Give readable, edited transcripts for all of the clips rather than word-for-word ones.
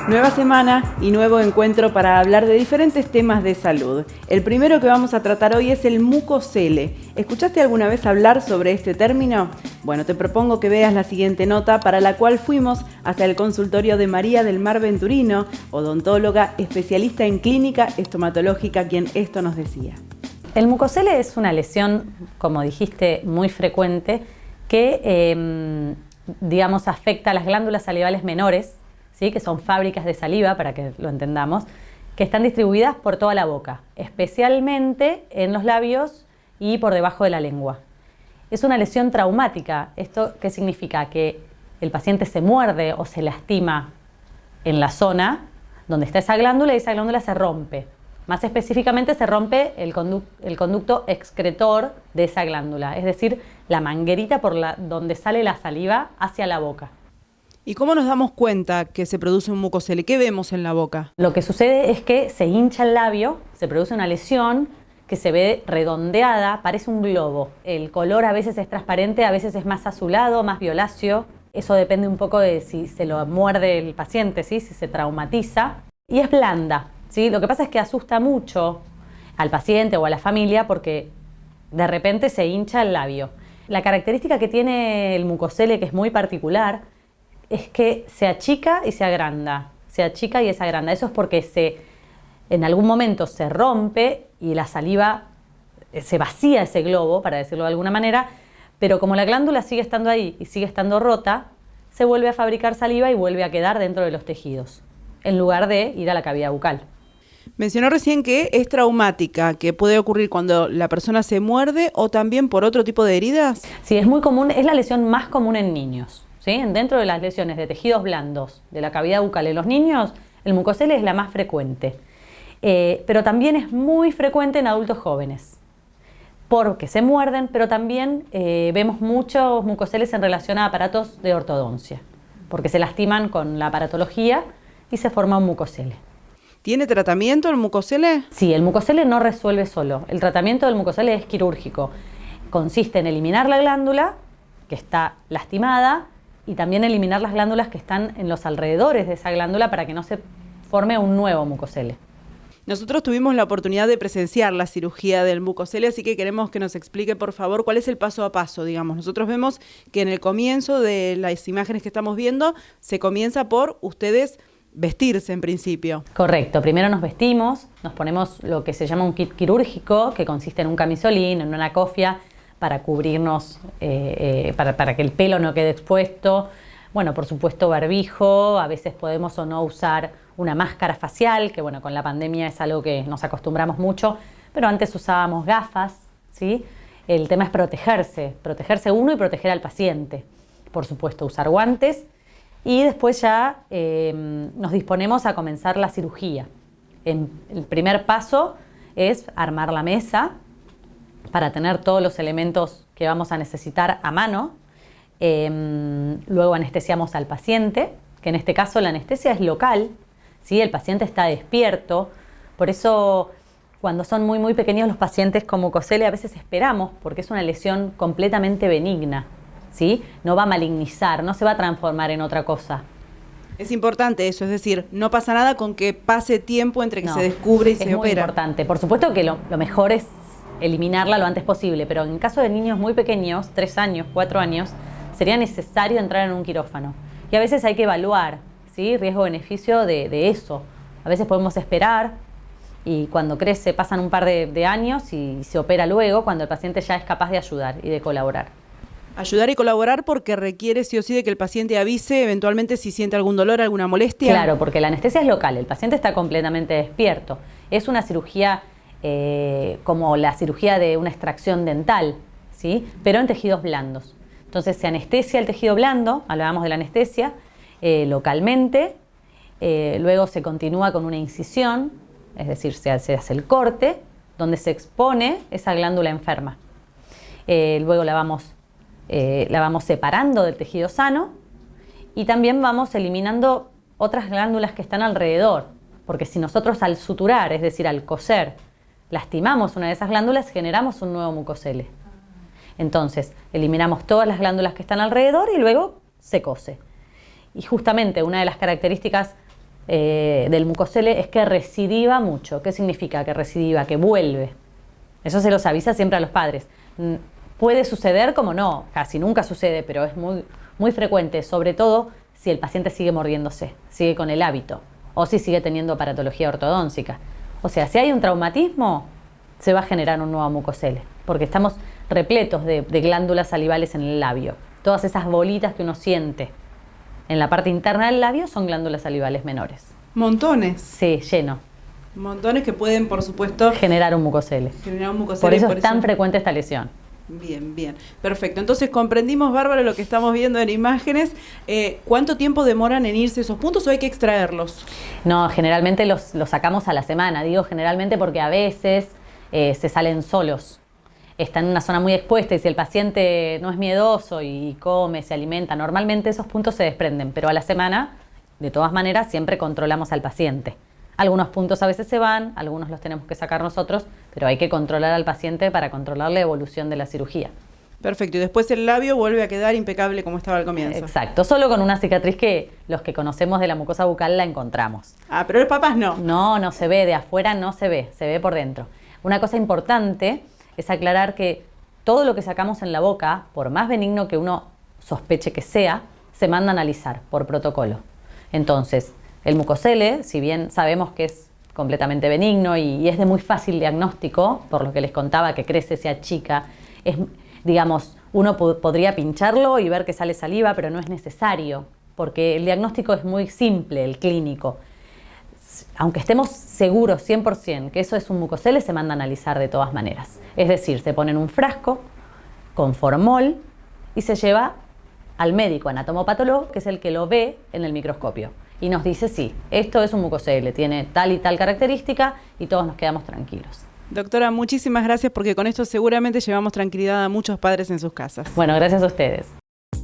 Nueva semana y nuevo encuentro para hablar de diferentes temas de salud. El primero que vamos a tratar hoy es el mucosele. ¿Escuchaste alguna vez hablar sobre este término? Bueno, te propongo que veas la siguiente nota para la cual fuimos hasta el consultorio de María del Mar Venturino, odontóloga, especialista en clínica estomatológica, quien esto nos decía. El mucosele es una lesión, como dijiste, muy frecuente que, afecta a las glándulas salivales menores, ¿sí? Que son fábricas de saliva, para que lo entendamos, que están distribuidas por toda la boca, especialmente en los labios y por debajo de la lengua. Es una lesión traumática. ¿Esto qué significa? Que el paciente se muerde o se lastima en la zona donde está esa glándula y esa glándula se rompe. Más específicamente se rompe el conducto excretor de esa glándula, es decir, la manguerita por donde sale la saliva hacia la boca. ¿Y cómo nos damos cuenta que se produce un mucosele? ¿Qué vemos en la boca? Lo que sucede es que se hincha el labio, se produce una lesión que se ve redondeada, parece un globo. El color a veces es transparente, a veces es más azulado, más violáceo. Eso depende un poco de si se lo muerde el paciente, ¿sí? Si se traumatiza. Y es blanda, ¿sí? Lo que pasa es que asusta mucho al paciente o a la familia porque de repente se hincha el labio. La característica que tiene el mucosele, que es muy particular, es que se achica y se agranda, se achica y se agranda. Eso es porque en algún momento se rompe y la saliva se vacía ese globo, para decirlo de alguna manera, pero como la glándula sigue estando ahí y sigue estando rota, se vuelve a fabricar saliva y vuelve a quedar dentro de los tejidos, en lugar de ir a la cavidad bucal. Mencionó recién que es traumática, que puede ocurrir cuando la persona se muerde o también por otro tipo de heridas. Sí, es muy común, es la lesión más común en niños. ¿Sí? Dentro de las lesiones de tejidos blandos de la cavidad bucal en los niños, el mucosele es la más frecuente. Pero también es muy frecuente en adultos jóvenes, porque se muerden, pero también vemos muchos mucoseles en relación a aparatos de ortodoncia, porque se lastiman con la aparatología y se forma un mucosele. ¿Tiene tratamiento el mucosele? Sí, el mucosele no resuelve solo. El tratamiento del mucosele es quirúrgico. Consiste en eliminar la glándula que está lastimada y también eliminar las glándulas que están en los alrededores de esa glándula para que no se forme un nuevo mucosele. Nosotros tuvimos la oportunidad de presenciar la cirugía del mucosele, así que queremos que nos explique, por favor, cuál es el paso a paso, digamos. Nosotros vemos que en el comienzo de las imágenes que estamos viendo, se comienza por ustedes vestirse en principio. Correcto, primero nos vestimos, nos ponemos lo que se llama un kit quirúrgico, que consiste en un camisolín, en una cofia, para cubrirnos, para que el pelo no quede expuesto. Bueno, por supuesto barbijo, a veces podemos o no usar una máscara facial, que bueno, con la pandemia es algo que nos acostumbramos mucho, pero antes usábamos gafas, ¿sí? El tema es protegerse uno y proteger al paciente. Por supuesto, usar guantes y después ya nos disponemos a comenzar la cirugía. El primer paso es armar la mesa, para tener todos los elementos que vamos a necesitar a mano. Luego anestesiamos al paciente, que en este caso la anestesia es local, ¿sí? El paciente está despierto, por eso cuando son muy muy pequeños los pacientes con mucosele a veces esperamos, porque es una lesión completamente benigna, ¿sí? No va a malignizar, no se va a transformar en otra cosa. Es importante eso, es decir, no pasa nada con que pase tiempo entre que se descubre y se opera. Es muy importante. Por supuesto que lo mejor es eliminarla lo antes posible, pero en caso de niños muy pequeños, 3 años, 4 años, sería necesario entrar en un quirófano. Y a veces hay que evaluar, ¿sí? Riesgo-beneficio de eso. A veces podemos esperar y cuando crece pasan un par de años y se opera luego cuando el paciente ya es capaz de ayudar y de colaborar. Ayudar y colaborar porque requiere sí o sí de que el paciente avise eventualmente si siente algún dolor, alguna molestia. Claro, porque la anestesia es local, el paciente está completamente despierto. Es una cirugía como la cirugía de una extracción dental, ¿sí? Pero en tejidos blandos. Entonces se anestesia el tejido blando, hablábamos de la anestesia, localmente, luego se continúa con una incisión, es decir, se hace el corte, donde se expone esa glándula enferma. Luego la vamos separando del tejido sano y también vamos eliminando otras glándulas que están alrededor, porque si nosotros al suturar, es decir, al coser, lastimamos una de esas glándulas, generamos un nuevo mucosele. Entonces, eliminamos todas las glándulas que están alrededor y luego se cose. Y justamente una de las características del mucosele es que recidiva mucho. ¿Qué significa que recidiva? Que vuelve. Eso se los avisa siempre a los padres. Puede suceder como no, casi nunca sucede, pero es muy, muy frecuente, sobre todo si el paciente sigue mordiéndose, sigue con el hábito o si sigue teniendo aparatología ortodóntica. O sea, si hay un traumatismo, se va a generar un nuevo mucosele, porque estamos repletos de glándulas salivales en el labio. Todas esas bolitas que uno siente en la parte interna del labio son glándulas salivales menores. Montones. Sí, lleno. Montones que pueden, por supuesto, generar un mucosele. Por eso es tan frecuente esta lesión. Bien, bien. Perfecto. Entonces comprendimos, Bárbara, lo que estamos viendo en imágenes. ¿Cuánto tiempo demoran en irse esos puntos o hay que extraerlos? No, generalmente los sacamos a la semana. Digo generalmente porque a veces se salen solos. Está en una zona muy expuesta y si el paciente no es miedoso y come, se alimenta, normalmente esos puntos se desprenden. Pero a la semana, de todas maneras, siempre controlamos al paciente. Algunos puntos a veces se van, algunos los tenemos que sacar nosotros, pero hay que controlar al paciente para controlar la evolución de la cirugía. Perfecto, y después el labio vuelve a quedar impecable como estaba al comienzo. Exacto, solo con una cicatriz que los que conocemos de la mucosa bucal la encontramos. Ah, pero los papás no. No se ve, de afuera no se ve por dentro. Una cosa importante es aclarar que todo lo que sacamos en la boca, por más benigno que uno sospeche que sea, se manda a analizar por protocolo. Entonces, el mucosele, si bien sabemos que es completamente benigno y es de muy fácil diagnóstico, por lo que les contaba que crece, se achica, digamos, uno podría pincharlo y ver que sale saliva, pero no es necesario, porque el diagnóstico es muy simple, el clínico. Aunque estemos seguros 100% que eso es un mucosele, se manda a analizar de todas maneras. Es decir, se pone en un frasco con formol y se lleva al médico anatomopatólogo, que es el que lo ve en el microscopio. Y nos dice, sí, esto es un mucosele, tiene tal y tal característica y todos nos quedamos tranquilos. Doctora, muchísimas gracias porque con esto seguramente llevamos tranquilidad a muchos padres en sus casas. Bueno, gracias a ustedes.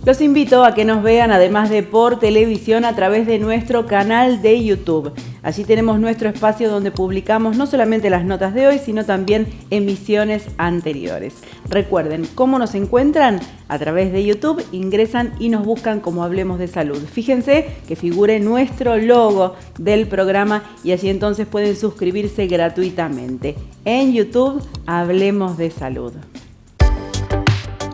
Los invito a que nos vean además de por televisión a través de nuestro canal de YouTube. Allí tenemos nuestro espacio donde publicamos no solamente las notas de hoy, sino también emisiones anteriores. Recuerden, ¿cómo nos encuentran? A través de YouTube ingresan y nos buscan como Hablemos de Salud. Fíjense que figure nuestro logo del programa y allí entonces pueden suscribirse gratuitamente. En YouTube, Hablemos de Salud.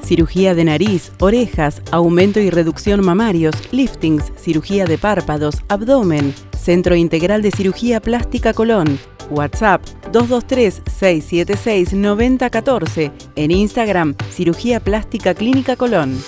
Cirugía de nariz, orejas, aumento y reducción mamarios, liftings, cirugía de párpados, abdomen, Centro Integral de Cirugía Plástica Colón. WhatsApp 223-676-9014. En Instagram, Cirugía Plástica Clínica Colón.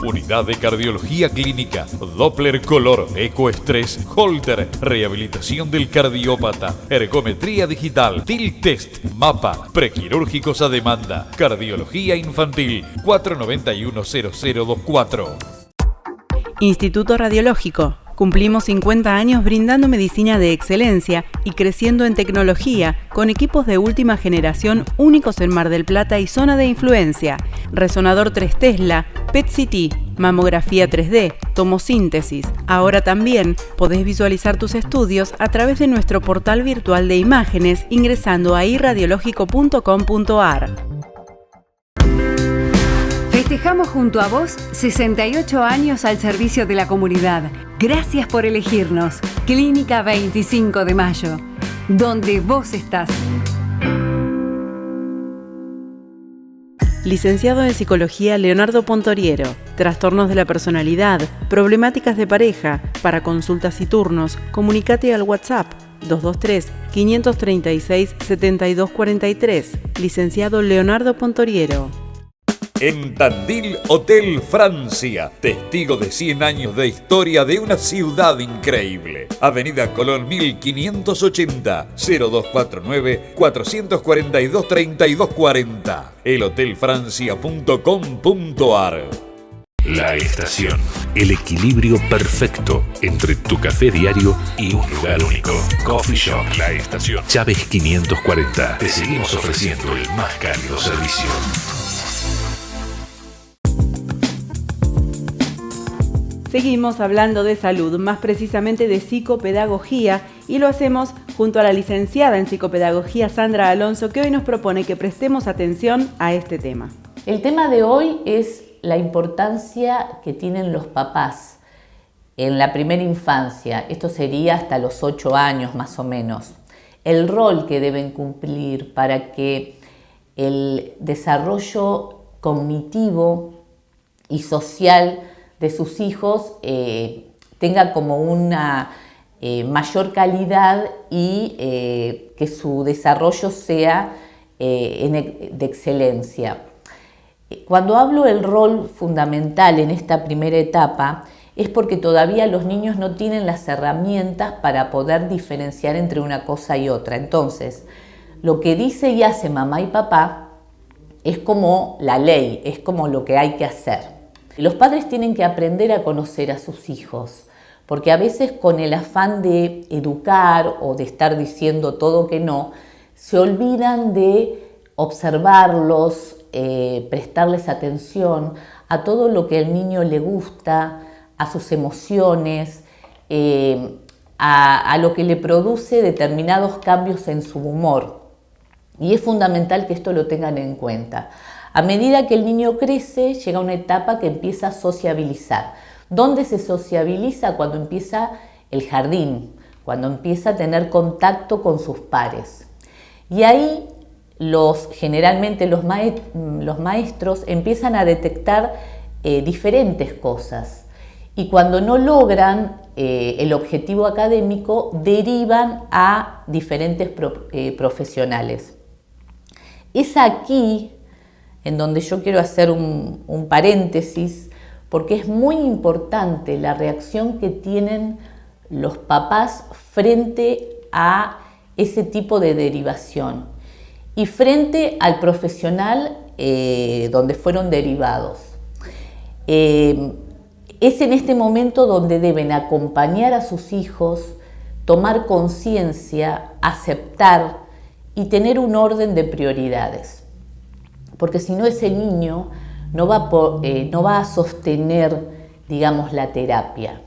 Unidad de Cardiología Clínica, Doppler Color, Ecoestrés, Holter, Rehabilitación del Cardiópata, Ergometría Digital, TIL Test, Mapa, Prequirúrgicos a Demanda, Cardiología Infantil, 491-0024. Instituto Radiológico. Cumplimos 50 años brindando medicina de excelencia y creciendo en tecnología, con equipos de última generación únicos en Mar del Plata y zona de influencia. Resonador 3 Tesla, PET-CT, mamografía 3D, tomosíntesis. Ahora también podés visualizar tus estudios a través de nuestro portal virtual de imágenes ingresando a irradiológico.com.ar. Festejamos junto a vos 68 años al servicio de la comunidad. Gracias por elegirnos. Clínica 25 de Mayo, donde vos estás. Licenciado en Psicología Leonardo Pontoriero. Trastornos de la personalidad, problemáticas de pareja. Para consultas y turnos, comunícate al WhatsApp 223-536-7243. Licenciado Leonardo Pontoriero. En Tandil, Hotel Francia, testigo de 100 años de historia de una ciudad increíble. Avenida Colón 1580, 0249-442-3240. elhotelfrancia.com.ar. La Estación, el equilibrio perfecto entre tu café diario y un lugar único. Coffee Shop La Estación, Chávez 540. Te seguimos ofreciendo el más cálido servicio. Seguimos hablando de salud, más precisamente de psicopedagogía, y lo hacemos junto a la licenciada en psicopedagogía Sandra Alonso, que hoy nos propone que prestemos atención a este tema. El tema de hoy es la importancia que tienen los papás en la primera infancia, esto sería hasta los 8 años más o menos, el rol que deben cumplir para que el desarrollo cognitivo y social de sus hijos tenga como una mayor calidad y que su desarrollo sea de excelencia. Cuando hablo del rol fundamental en esta primera etapa, es porque todavía los niños no tienen las herramientas para poder diferenciar entre una cosa y otra. Entonces, lo que dice y hace mamá y papá es como la ley, es como lo que hay que hacer. Los padres tienen que aprender a conocer a sus hijos, porque a veces con el afán de educar o de estar diciendo todo que no, se olvidan de observarlos, prestarles atención a todo lo que al niño le gusta, a sus emociones, a lo que le produce determinados cambios en su humor. Y es fundamental que esto lo tengan en cuenta. A medida que el niño crece, llega una etapa que empieza a sociabilizar. ¿Dónde se sociabiliza? Cuando empieza el jardín, cuando empieza a tener contacto con sus pares. Y ahí generalmente los maestros empiezan a detectar diferentes cosas. Y cuando no logran el objetivo académico, derivan a diferentes profesionales. Es aquí en donde yo quiero hacer un paréntesis, porque es muy importante la reacción que tienen los papás frente a ese tipo de derivación y frente al profesional donde fueron derivados. Es en este momento donde deben acompañar a sus hijos, tomar conciencia, aceptar y tener un orden de prioridades. Porque si no, ese niño no va a sostener, digamos, la terapia.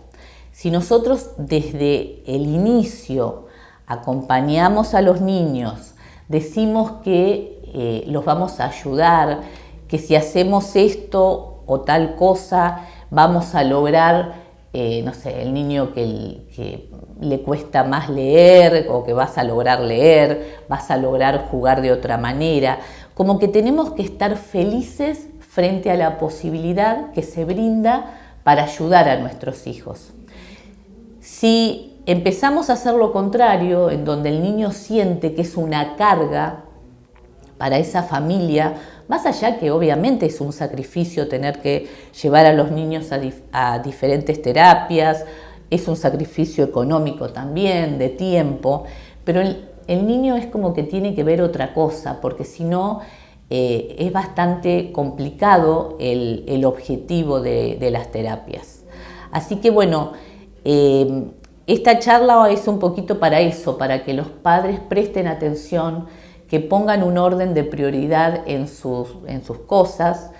Si nosotros desde el inicio acompañamos a los niños, decimos que los vamos a ayudar, que si hacemos esto o tal cosa, vamos a lograr, no sé, el niño que le cuesta más leer o que vas a lograr leer, vas a lograr jugar de otra manera. Como que tenemos que estar felices frente a la posibilidad que se brinda para ayudar a nuestros hijos. Si empezamos a hacer lo contrario, en donde el niño siente que es una carga para esa familia, más allá que obviamente es un sacrificio tener que llevar a los niños a diferentes terapias, es un sacrificio económico también, de tiempo, pero el niño es como que tiene que ver otra cosa, porque si no es bastante complicado el objetivo de las terapias. Así que bueno, esta charla es un poquito para eso, para que los padres presten atención, que pongan un orden de prioridad en sus cosas,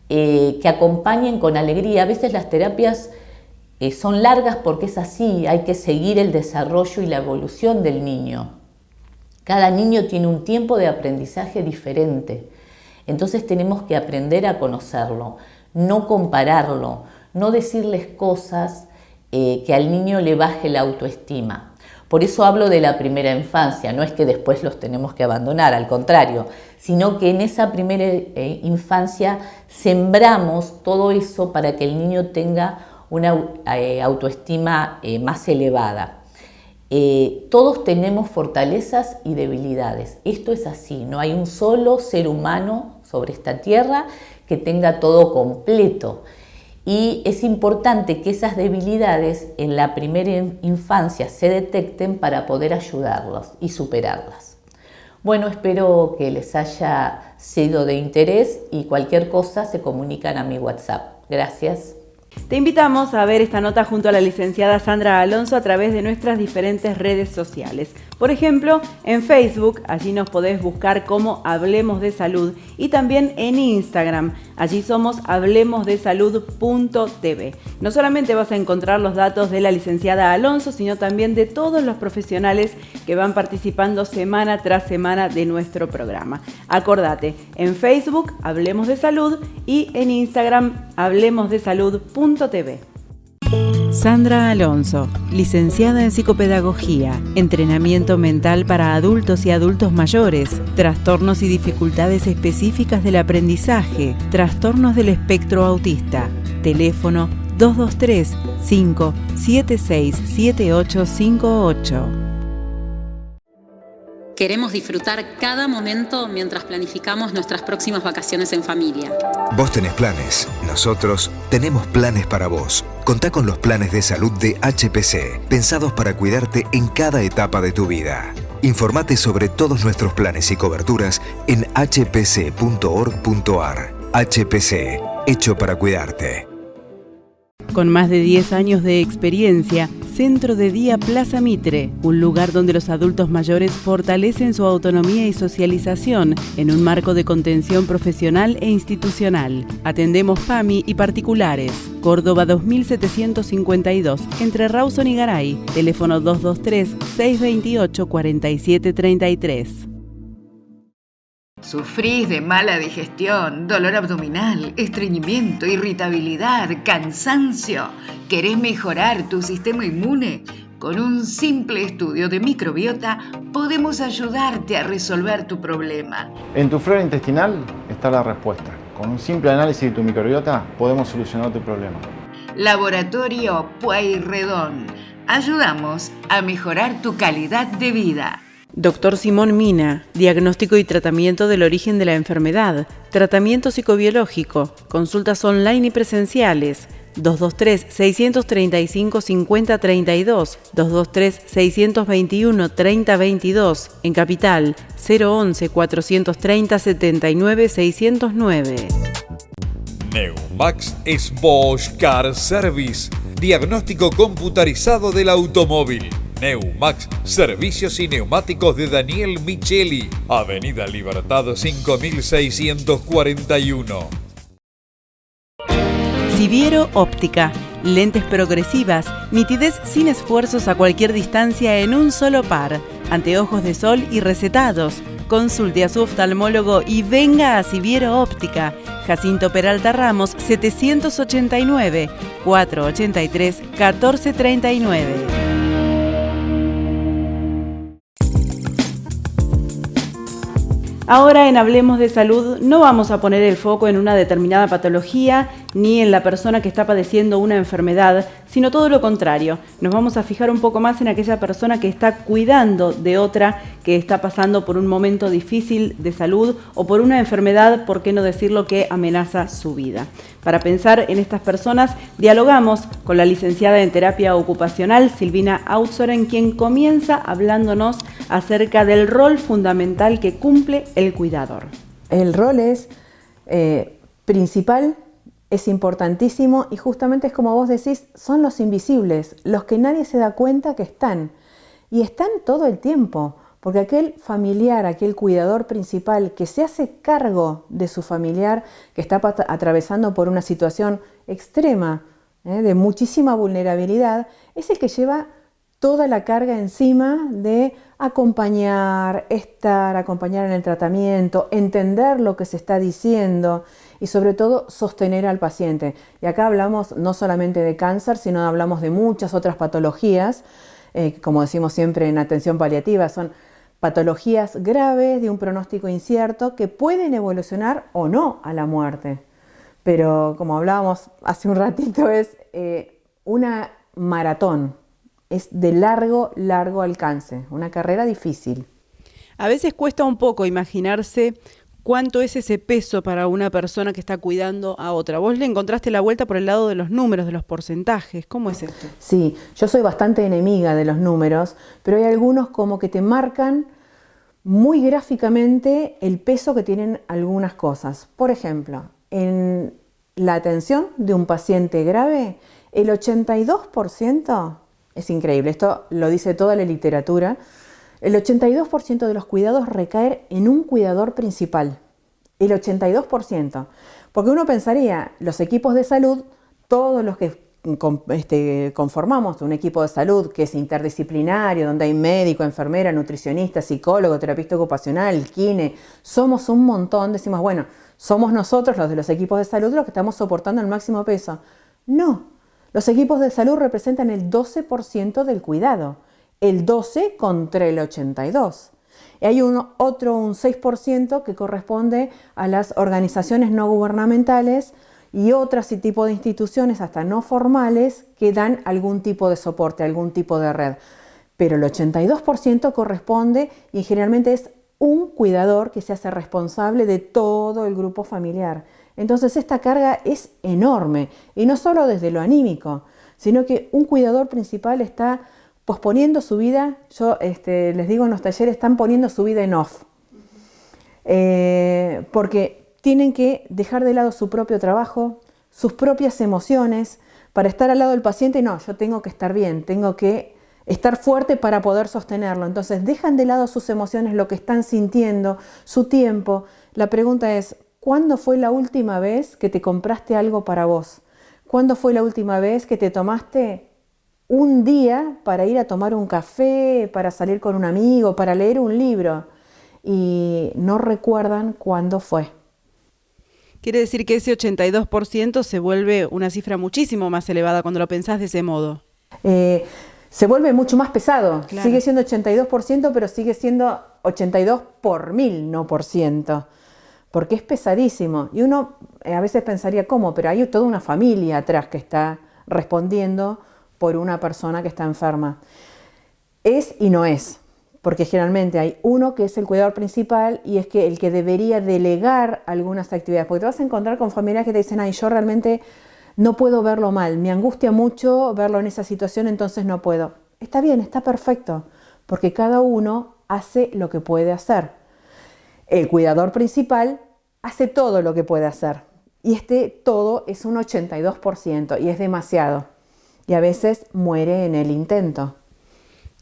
que acompañen con alegría. A veces las terapias son largas porque es así, hay que seguir el desarrollo y la evolución del niño. Cada niño tiene un tiempo de aprendizaje diferente, entonces tenemos que aprender a conocerlo, no compararlo, no decirles cosas que al niño le baje la autoestima. Por eso hablo de la primera infancia, no es que después los tenemos que abandonar, al contrario, sino que en esa primera infancia sembramos todo eso para que el niño tenga una autoestima más elevada. Todos tenemos fortalezas y debilidades, esto es así, no hay un solo ser humano sobre esta tierra que tenga todo completo. Y es importante que esas debilidades en la primera infancia se detecten para poder ayudarlos y superarlas. Bueno, espero que les haya sido de interés y cualquier cosa se comunican a mi WhatsApp. Gracias. Te invitamos a ver esta nota junto a la licenciada Sandra Alonso a través de nuestras diferentes redes sociales. Por ejemplo, en Facebook, allí nos podés buscar como Hablemos de Salud, y también en Instagram, allí somos hablemosdesalud.tv. No solamente vas a encontrar los datos de la licenciada Alonso, sino también de todos los profesionales que van participando semana tras semana de nuestro programa. Acordate, en Facebook, Hablemos de Salud, y en Instagram, hablemosdesalud.tv. Sandra Alonso, licenciada en psicopedagogía, entrenamiento mental para adultos y adultos mayores, trastornos y dificultades específicas del aprendizaje, trastornos del espectro autista. Teléfono 223-576-7858. Queremos disfrutar cada momento mientras planificamos nuestras próximas vacaciones en familia. Vos tenés planes, nosotros tenemos planes para vos. Contá con los planes de salud de HPC, pensados para cuidarte en cada etapa de tu vida. Informate sobre todos nuestros planes y coberturas en hpc.org.ar. HPC, hecho para cuidarte. Con más de 10 años de experiencia, Centro de Día Plaza Mitre, un lugar donde los adultos mayores fortalecen su autonomía y socialización en un marco de contención profesional e institucional. Atendemos PAMI y particulares. Córdoba 2752, entre Rawson y Garay. Teléfono 223-628-4733. ¿Sufrís de mala digestión, dolor abdominal, estreñimiento, irritabilidad, cansancio? ¿Querés mejorar tu sistema inmune? Con un simple estudio de microbiota podemos ayudarte a resolver tu problema. En tu flora intestinal está la respuesta. Con un simple análisis de tu microbiota podemos solucionar tu problema. Laboratorio Pueyrredón. Ayudamos a mejorar tu calidad de vida. Doctor Simón Mina, diagnóstico y tratamiento del origen de la enfermedad, tratamiento psicobiológico, consultas online y presenciales, 223-635-5032, 223-621-3022, en Capital, 011-430-79-609. Neumax es Bosch Car Service, diagnóstico computarizado del automóvil. Neumax, servicios y neumáticos de Daniel Micheli, Avenida Libertad 5641. Siviero Óptica, lentes progresivas, nitidez sin esfuerzos a cualquier distancia en un solo par, anteojos de sol y recetados. Consulte a su oftalmólogo y venga a Siviero Óptica. Jacinto Peralta Ramos 789 483 1439. Ahora en Hablemos de Salud no vamos a poner el foco en una determinada patología ni en la persona que está padeciendo una enfermedad, sino todo lo contrario. Nos vamos a fijar un poco más en aquella persona que está cuidando de otra que está pasando por un momento difícil de salud o por una enfermedad, por qué no decirlo, que amenaza su vida. Para pensar en estas personas, dialogamos con la licenciada en terapia ocupacional Silvina Outsoren, quien comienza hablándonos acerca del rol fundamental que cumple el cuidador. El rol es principal, es importantísimo y justamente es como vos decís, son los invisibles, los que nadie se da cuenta que están. Y están todo el tiempo, porque aquel familiar, aquel cuidador principal que se hace cargo de su familiar que está atravesando por una situación extrema, de muchísima vulnerabilidad, es el que lleva toda la carga encima de acompañar en el tratamiento, entender lo que se está diciendo y sobre todo sostener al paciente. Y acá hablamos no solamente de cáncer, sino hablamos de muchas otras patologías, como decimos siempre en atención paliativa, son patologías graves de un pronóstico incierto que pueden evolucionar o no a la muerte. Pero como hablábamos hace un ratito, es una maratón. Es de largo alcance, una carrera difícil. A veces cuesta un poco imaginarse cuánto es ese peso para una persona que está cuidando a otra. Vos le encontraste la vuelta por el lado de los números, de los porcentajes. ¿Cómo es esto? Sí, yo soy bastante enemiga de los números, pero hay algunos como que te marcan muy gráficamente el peso que tienen algunas cosas. Por ejemplo, en la atención de un paciente grave, el 82%... Es increíble, esto lo dice toda la literatura. El 82% de los cuidados recae en un cuidador principal. El 82%. Porque uno pensaría, los equipos de salud, todos los que conformamos un equipo de salud que es interdisciplinario, donde hay médico, enfermera, nutricionista, psicólogo, terapeuta ocupacional, kine, somos un montón, decimos, bueno, somos nosotros los de los equipos de salud los que estamos soportando el máximo peso. No. Los equipos de salud representan el 12% del cuidado, el 12 contra el 82%. Y hay un 6% que corresponde a las organizaciones no gubernamentales y otros tipos de instituciones, hasta no formales, que dan algún tipo de soporte, algún tipo de red. Pero el 82% corresponde y generalmente es un cuidador que se hace responsable de todo el grupo familiar. Entonces esta carga es enorme, y no solo desde lo anímico, sino que un cuidador principal está posponiendo su vida. Yo les digo en los talleres, están poniendo su vida en off, porque tienen que dejar de lado su propio trabajo, sus propias emociones, para estar al lado del paciente. No, yo tengo que estar bien, tengo que estar fuerte para poder sostenerlo. Entonces dejan de lado sus emociones, lo que están sintiendo, su tiempo. La pregunta es, ¿cuándo fue la última vez que te compraste algo para vos? ¿Cuándo fue la última vez que te tomaste un día para ir a tomar un café, para salir con un amigo, para leer un libro? Y no recuerdan cuándo fue. Quiere decir que ese 82% se vuelve una cifra muchísimo más elevada cuando lo pensás de ese modo. Se vuelve mucho más pesado. Claro. Sigue siendo 82%, pero sigue siendo 82 por 1000, no por ciento. Porque es pesadísimo. Y uno a veces pensaría, ¿cómo? Pero hay toda una familia atrás que está respondiendo por una persona que está enferma. Es y no es. Porque generalmente hay uno que es el cuidador principal y es que el que debería delegar algunas actividades. Porque te vas a encontrar con familias que te dicen, ay, yo realmente no puedo verlo mal, me angustia mucho verlo en esa situación, entonces no puedo. Está bien, está perfecto, porque cada uno hace lo que puede hacer. El cuidador principal hace todo lo que puede hacer. Y todo es un 82% y es demasiado. Y a veces muere en el intento.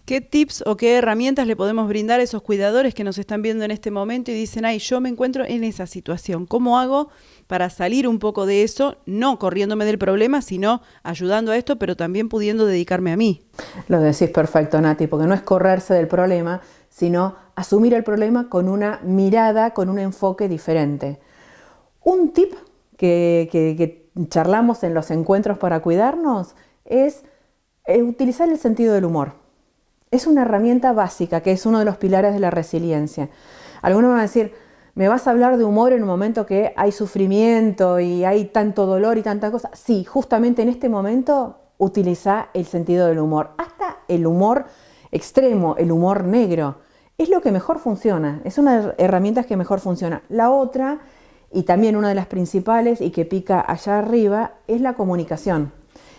¿Qué tips o qué herramientas le podemos brindar a esos cuidadores que nos están viendo en este momento y dicen, ay, yo me encuentro en esa situación? ¿Cómo hago para salir un poco de eso, no corriéndome del problema, sino ayudando a esto, pero también pudiendo dedicarme a mí? Lo decís perfecto, Nati, porque no es correrse del problema, sino asumir el problema con una mirada, con un enfoque diferente. Un tip que charlamos en los encuentros para cuidarnos es utilizar el sentido del humor. Es una herramienta básica, que es uno de los pilares de la resiliencia. Algunos van a decir, ¿me vas a hablar de humor en un momento que hay sufrimiento y hay tanto dolor y tanta cosa? Sí, justamente en este momento utiliza el sentido del humor. Hasta el humor extremo, el humor negro, es lo que mejor funciona. Es una de las herramientas que mejor funciona. La otra, y también una de las principales y que pica allá arriba, es la comunicación.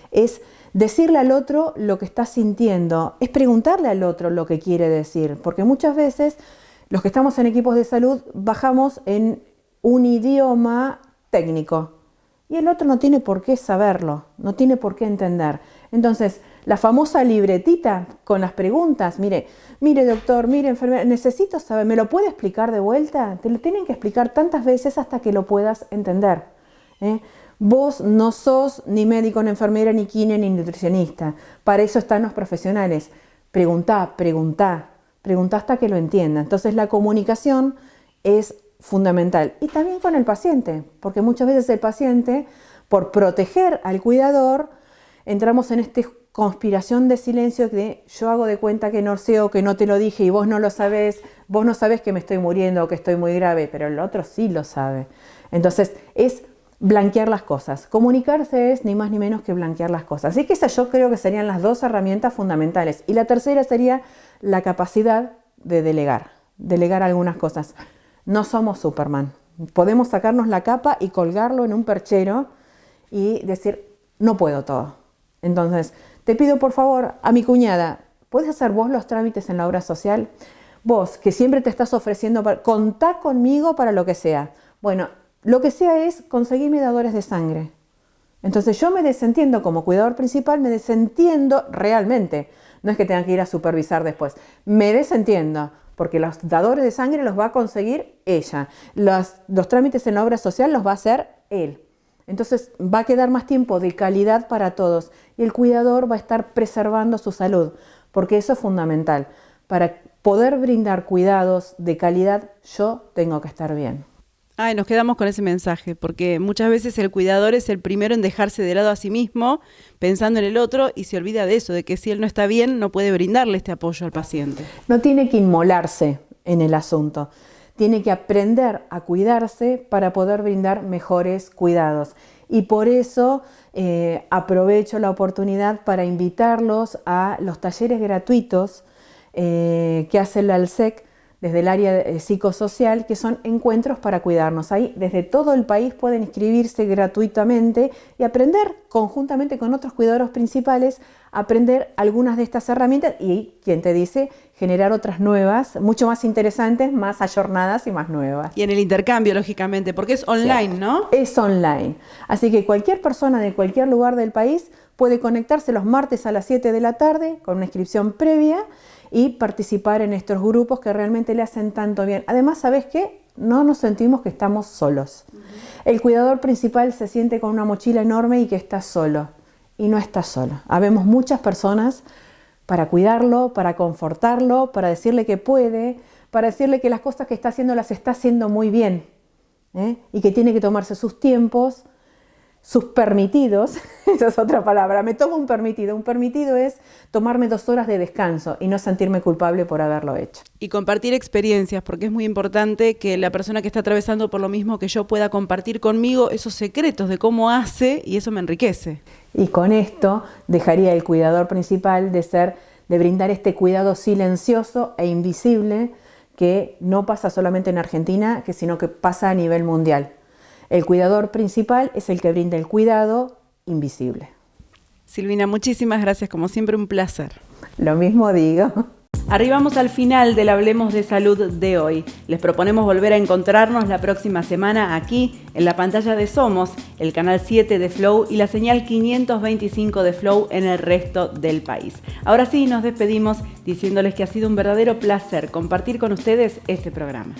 Es decirle al otro lo que está sintiendo, es preguntarle al otro lo que quiere decir, porque muchas veces los que estamos en equipos de salud bajamos en un idioma técnico y el otro no tiene por qué saberlo, no tiene por qué entender. Entonces, la famosa libretita con las preguntas, mire doctor, mire enfermera, necesito saber, ¿me lo puede explicar de vuelta? Te lo tienen que explicar tantas veces hasta que lo puedas entender. Vos no sos ni médico, ni enfermera, ni quine, ni nutricionista. Para eso están los profesionales. Preguntá hasta que lo entienda. Entonces la comunicación es fundamental. Y también con el paciente, porque muchas veces el paciente, por proteger al cuidador, entramos en esta conspiración de silencio de yo hago de cuenta que no sé o que no te lo dije y vos no lo sabés, vos no sabés que me estoy muriendo o que estoy muy grave, pero el otro sí lo sabe. Entonces es blanquear las cosas. Comunicarse es ni más ni menos que blanquear las cosas. Así que esas yo creo que serían las dos herramientas fundamentales. Y la tercera sería la capacidad de delegar algunas cosas. No somos Superman. Podemos sacarnos la capa y colgarlo en un perchero y decir, no puedo todo. Entonces, te pido por favor a mi cuñada, ¿puedes hacer vos los trámites en la obra social? Vos, que siempre te estás ofreciendo, contá conmigo para lo que sea. Bueno, lo que sea es conseguirme dadores de sangre. Entonces yo me desentiendo como cuidador principal, me desentiendo realmente. No es que tenga que ir a supervisar después. Me desentiendo porque los dadores de sangre los va a conseguir ella. Los trámites en la obra social los va a hacer él. Entonces va a quedar más tiempo de calidad para todos. Y el cuidador va a estar preservando su salud, porque eso es fundamental. Para poder brindar cuidados de calidad, yo tengo que estar bien. Ay, nos quedamos con ese mensaje, porque muchas veces el cuidador es el primero en dejarse de lado a sí mismo, pensando en el otro, y se olvida de eso, de que si él no está bien, no puede brindarle este apoyo al paciente. No tiene que inmolarse en el asunto, tiene que aprender a cuidarse para poder brindar mejores cuidados. Y por eso aprovecho la oportunidad para invitarlos a los talleres gratuitos que hace el ALSEC desde el área psicosocial, que son encuentros para cuidarnos. Ahí desde todo el país pueden inscribirse gratuitamente y aprender conjuntamente con otros cuidadores principales, aprender algunas de estas herramientas y, quien te dice, generar otras nuevas, mucho más interesantes, más ayornadas y más nuevas. Y en el intercambio, lógicamente, porque es online, sí, ¿no? Es online. Así que cualquier persona de cualquier lugar del país puede conectarse los martes a las 7 de la tarde con una inscripción previa y participar en estos grupos que realmente le hacen tanto bien. Además, ¿sabes qué? No nos sentimos que estamos solos. El cuidador principal se siente con una mochila enorme y que está solo. Y no está solo. Habemos muchas personas para cuidarlo, para confortarlo, para decirle que puede, para decirle que las cosas que está haciendo las está haciendo muy bien, y que tiene que tomarse sus tiempos, sus permitidos. Esa es otra palabra. Me tomo un permitido. Un permitido es tomarme 2 horas de descanso y no sentirme culpable por haberlo hecho. Y compartir experiencias, porque es muy importante que la persona que está atravesando por lo mismo que yo pueda compartir conmigo esos secretos de cómo hace, y eso me enriquece. Y con esto dejaría el cuidador principal de brindar este cuidado silencioso e invisible que no pasa solamente en Argentina, sino que pasa a nivel mundial. El cuidador principal es el que brinda el cuidado invisible. Silvina, muchísimas gracias, como siempre un placer. Lo mismo digo. Arribamos al final del Hablemos de Salud de hoy. Les proponemos volver a encontrarnos la próxima semana aquí en la pantalla de Somos, el canal 7 de Flow y la señal 525 de Flow en el resto del país. Ahora sí, nos despedimos diciéndoles que ha sido un verdadero placer compartir con ustedes este programa.